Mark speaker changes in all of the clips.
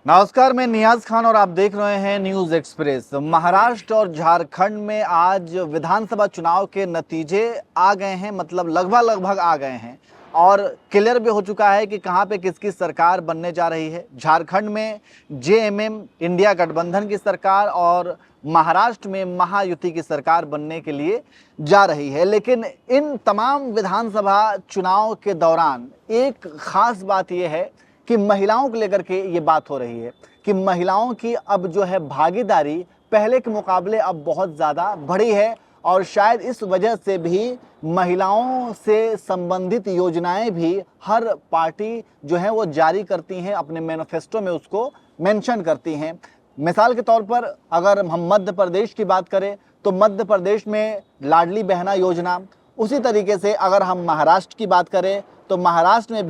Speaker 1: नमस्कार, मैं नियाज खान और आप देख रहे हैं न्यूज एक्सप्रेस। महाराष्ट्र और झारखंड में आज विधानसभा चुनाव के नतीजे आ गए हैं, मतलब लगभग आ गए हैं और क्लियर भी हो चुका है कि कहां पे किसकी सरकार बनने जा रही है। झारखंड में जेएमएम इंडिया गठबंधन की सरकार और महाराष्ट्र में महायुति की सरकार बनने के लिए जा रही है। लेकिन इन तमाम विधानसभा चुनाव के दौरान एक खास बात यह है कि महिलाओं को लेकर के ये बात हो रही है कि महिलाओं की अब जो है भागीदारी पहले के मुकाबले अब बहुत ज़्यादा बढ़ी है और शायद इस वजह से भी महिलाओं से संबंधित योजनाएं भी हर पार्टी जो है वो जारी करती हैं, अपने मैनिफेस्टो में उसको मेंशन करती हैं। मिसाल के तौर पर अगर हम मध्य प्रदेश की बात करें तो मध्य प्रदेश में लाडली बहना योजना, उसी तरीके से अगर हम महाराष्ट्र की बात करें तो महाराष्ट्र में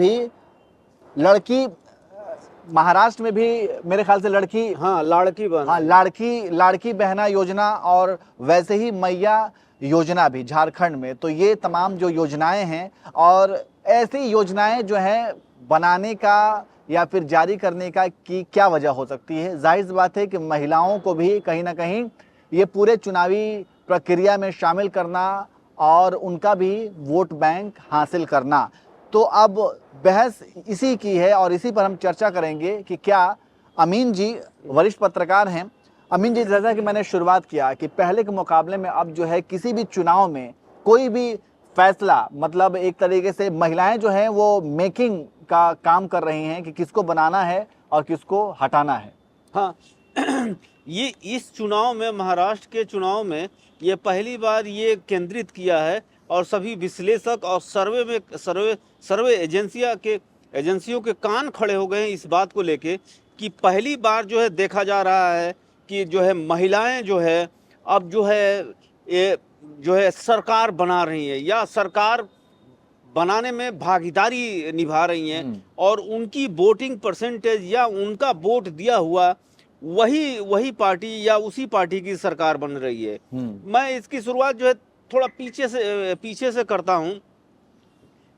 Speaker 1: भी मेरे ख्याल से लड़की, लाड़की बहना योजना और वैसे ही मैया योजना भी झारखंड में। तो ये तमाम जो योजनाएं हैं और ऐसी योजनाएं जो हैं बनाने का या फिर जारी करने का की क्या वजह हो सकती है। जाहिर सी बात है कि महिलाओं को भी कहीं ना कहीं ये पूरे चुनावी प्रक्रिया में शामिल करना और उनका भी वोट बैंक हासिल करना। तो अब बहस इसी की है और इसी पर हम चर्चा करेंगे कि क्या अमीन जी वरिष्ठ पत्रकार हैं। अमीन जी, जैसा कि मैंने शुरुआत किया कि पहले के मुकाबले में अब जो है किसी भी चुनाव में कोई भी फैसला, मतलब एक तरीके से महिलाएं जो हैं वो मेकिंग का काम कर रही हैं कि किसको बनाना है और किसको हटाना है।
Speaker 2: हाँ ये इस चुनाव में, महाराष्ट्र के चुनाव में ये पहली बार ये केंद्रित किया है और सभी विश्लेषक और सर्वे एजेंसियों के कान खड़े हो गए हैं इस बात को लेके कि पहली बार जो है देखा जा रहा है कि जो है महिलाएं जो है अब जो है ये जो है सरकार बना रही है या सरकार बनाने में भागीदारी निभा रही हैं और उनकी वोटिंग परसेंटेज या उनका वोट दिया हुआ वही पार्टी या उसी पार्टी की सरकार बन रही है। मैं इसकी शुरुआत जो है थोड़ा पीछे से करता हूं।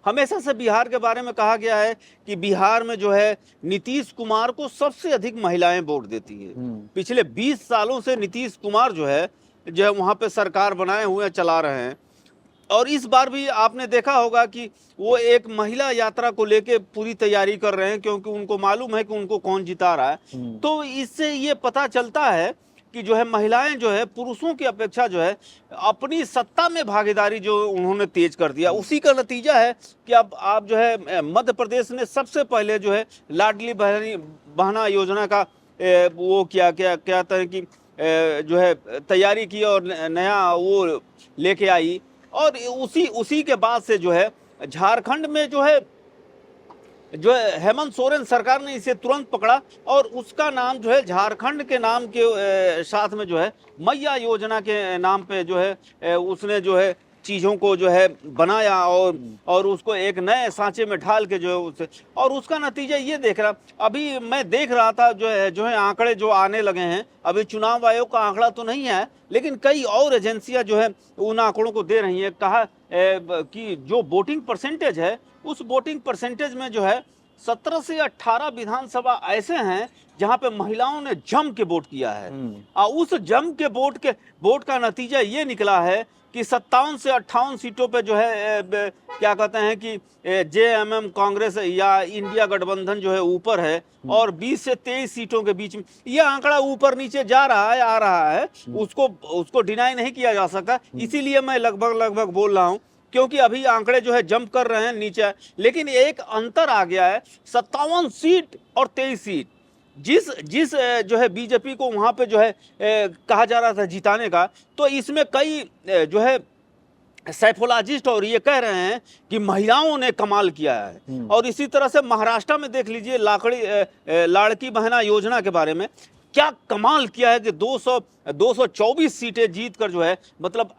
Speaker 2: हमेशा से बिहार के बारे में कहा गया है कि बिहार में जो है नीतीश कुमार को सबसे अधिक महिलाएं वोट देती हैं। पिछले 20 सालों से नीतीश कुमार जो है वहां पे सरकार बनाए हुए चला रहे हैं और इस बार भी आपने देखा होगा कि वो एक महिला यात्रा को लेके पूरी तैयारी कर रहे हैं क्योंकि उनको मालूम है कि उनको कौन जिता रहा है। तो इससे ये पता चलता है कि जो है महिलाएं जो है पुरुषों की अपेक्षा जो है अपनी सत्ता में भागीदारी जो उन्होंने तेज कर दिया, उसी का नतीजा है कि अब आप जो है मध्य प्रदेश ने सबसे पहले जो है लाडली बहना योजना का वो क्या कहते हैं कि जो है तैयारी की और नया वो लेके आई और उसी के बाद से जो है झारखंड में जो है हेमंत सोरेन सरकार ने इसे तुरंत पकड़ा और उसका नाम जो है झारखंड के नाम के साथ में जो है मैया योजना के नाम पे जो है उसने जो है चीज़ों को जो है बनाया और उसको एक नए सांचे में ढाल के जो है उसे, और उसका नतीजा ये देख रहा, अभी मैं देख रहा था जो है आंकड़े जो आने लगे हैं। अभी चुनाव आयोग का आंकड़ा तो नहीं है लेकिन कई और एजेंसियां जो है उन आंकड़ों को दे रही हैं। कहा कि जो वोटिंग परसेंटेज है उस वोटिंग परसेंटेज में जो है 17 से 18 विधानसभा ऐसे हैं जहां पे महिलाओं ने जम के वोट किया है और उस जम के वोट का नतीजा ये निकला है कि 57 से 58 सीटों पे जो है क्या कहते हैं कि जेएमएम कांग्रेस या इंडिया गठबंधन जो है ऊपर है और 20 से 23 सीटों के बीच में ये आंकड़ा ऊपर नीचे जा रहा है, आ रहा है, उसको डिनाई नहीं किया जा सकता। इसीलिए मैं लगभग बोल रहा हूं क्योंकि अभी आंकड़े जो है जंप कर रहे हैं नीचे, लेकिन एक अंतर आ गया है 57 सीट और 23 सीट। जिस जो है बीजेपी को वहां पे जो है कहा जा रहा था जिताने का, तो इसमें कई जो है साइकोलॉजिस्ट और ये कह रहे हैं कि महिलाओं ने कमाल किया है। और इसी तरह से महाराष्ट्र में देख लीजिए लाड़की बहना योजना के बारे में क्या कमाल किया है कि 224 सीटें जीत कर जो है मतलब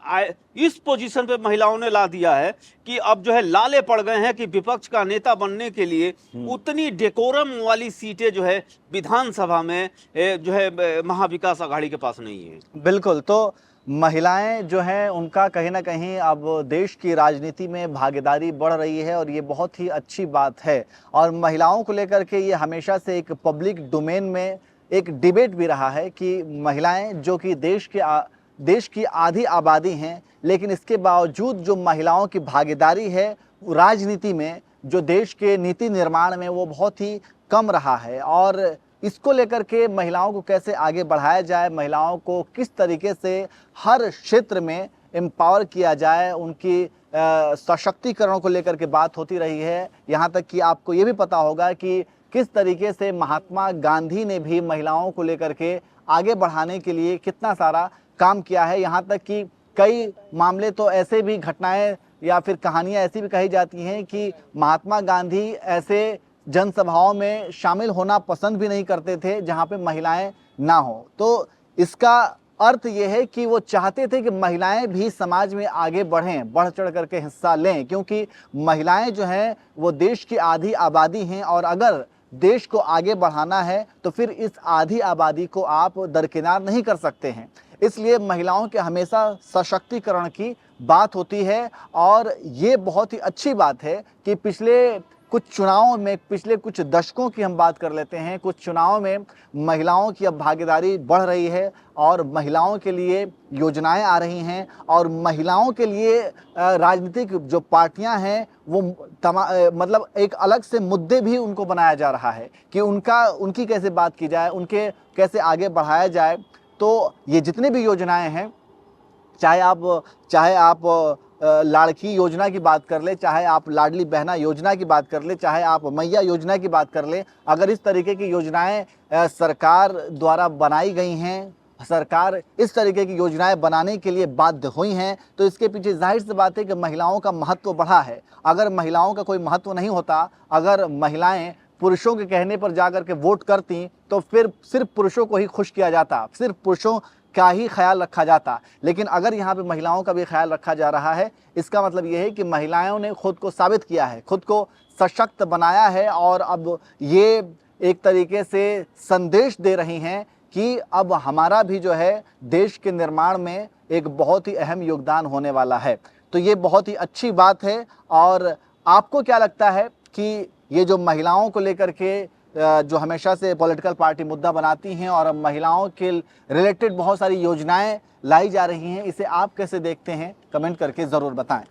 Speaker 2: इस पोजीशन पे महिलाओं ने ला दिया है कि अब जो है लाले पड़ गए हैं कि विपक्ष का नेता बनने के लिए उतनी डेकोरम वाली सीटें जो है विधानसभा में जो है महाविकास आघाड़ी के पास नहीं है।
Speaker 1: बिल्कुल। तो महिलाएं जो हैं उनका कहीं ना कहीं अब देश की राजनीति में भागीदारी बढ़ रही है और ये बहुत ही अच्छी बात है। और महिलाओं को लेकर के ये हमेशा से एक पब्लिक डोमेन में एक डिबेट भी रहा है कि महिलाएं जो कि देश की आधी आबादी हैं, लेकिन इसके बावजूद जो महिलाओं की भागीदारी है राजनीति में, जो देश के नीति निर्माण में, वो बहुत ही कम रहा है। और इसको लेकर के महिलाओं को कैसे आगे बढ़ाया जाए, महिलाओं को किस तरीके से हर क्षेत्र में एम्पावर किया जाए, उनकी सशक्तिकरण को लेकर के बात होती रही है। यहाँ तक कि आपको ये भी पता होगा कि किस तरीके से महात्मा गांधी ने भी महिलाओं को लेकर के आगे बढ़ाने के लिए कितना सारा काम किया है। यहाँ तक कि कई मामले तो ऐसे भी, घटनाएं या फिर कहानियां ऐसी भी कही जाती हैं कि महात्मा गांधी ऐसे जनसभाओं में शामिल होना पसंद भी नहीं करते थे जहां पे महिलाएं ना हो। तो इसका अर्थ ये है कि वो चाहते थे कि महिलाएं भी समाज में आगे बढ़ें, बढ़ चढ़ करके हिस्सा लें, क्योंकि महिलाएं जो हैं वो देश की आधी आबादी हैं और अगर देश को आगे बढ़ाना है तो फिर इस आधी आबादी को आप दरकिनार नहीं कर सकते हैं। इसलिए महिलाओं के हमेशा सशक्तिकरण की बात होती है। और ये बहुत ही अच्छी बात है कि पिछले कुछ चुनावों में, पिछले कुछ दशकों की हम बात कर लेते हैं, कुछ चुनावों में महिलाओं की अब भागीदारी बढ़ रही है और महिलाओं के लिए योजनाएं आ रही हैं और महिलाओं के लिए राजनीतिक जो पार्टियां हैं वो मतलब एक अलग से मुद्दे भी उनको बनाया जा रहा है कि उनकी कैसे बात की जाए, उनके कैसे आगे बढ़ाया जाए। तो ये जितनी भी योजनाएं हैं, चाहे आप लाड़की योजना की बात कर ले, चाहे आप लाडली बहना योजना की बात कर ले, चाहे आप मैया योजना की बात कर ले, अगर इस तरीके की योजनाएं सरकार द्वारा बनाई गई हैं, सरकार इस तरीके की योजनाएं बनाने के लिए बाध्य हुई हैं, तो इसके पीछे जाहिर सी बात है कि महिलाओं का महत्व बढ़ा है। अगर महिलाओं का कोई महत्व नहीं होता, अगर महिलाएं पुरुषों के कहने पर जाकर के वोट करती तो फिर सिर्फ पुरुषों को ही खुश किया जाता, सिर्फ पुरुषों का ही ख्याल रखा जाता। लेकिन अगर यहाँ पे महिलाओं का भी ख्याल रखा जा रहा है, इसका मतलब ये है कि महिलाओं ने खुद को साबित किया है, खुद को सशक्त बनाया है और अब ये एक तरीके से संदेश दे रही हैं कि अब हमारा भी जो है देश के निर्माण में एक बहुत ही अहम योगदान होने वाला है। तो ये बहुत ही अच्छी बात है। और आपको क्या लगता है कि ये जो महिलाओं को लेकर के जो हमेशा से पॉलिटिकल पार्टी मुद्दा बनाती हैं और अब महिलाओं के रिलेटेड बहुत सारी योजनाएं लाई जा रही हैं, इसे आप कैसे देखते हैं? कमेंट करके ज़रूर बताएं।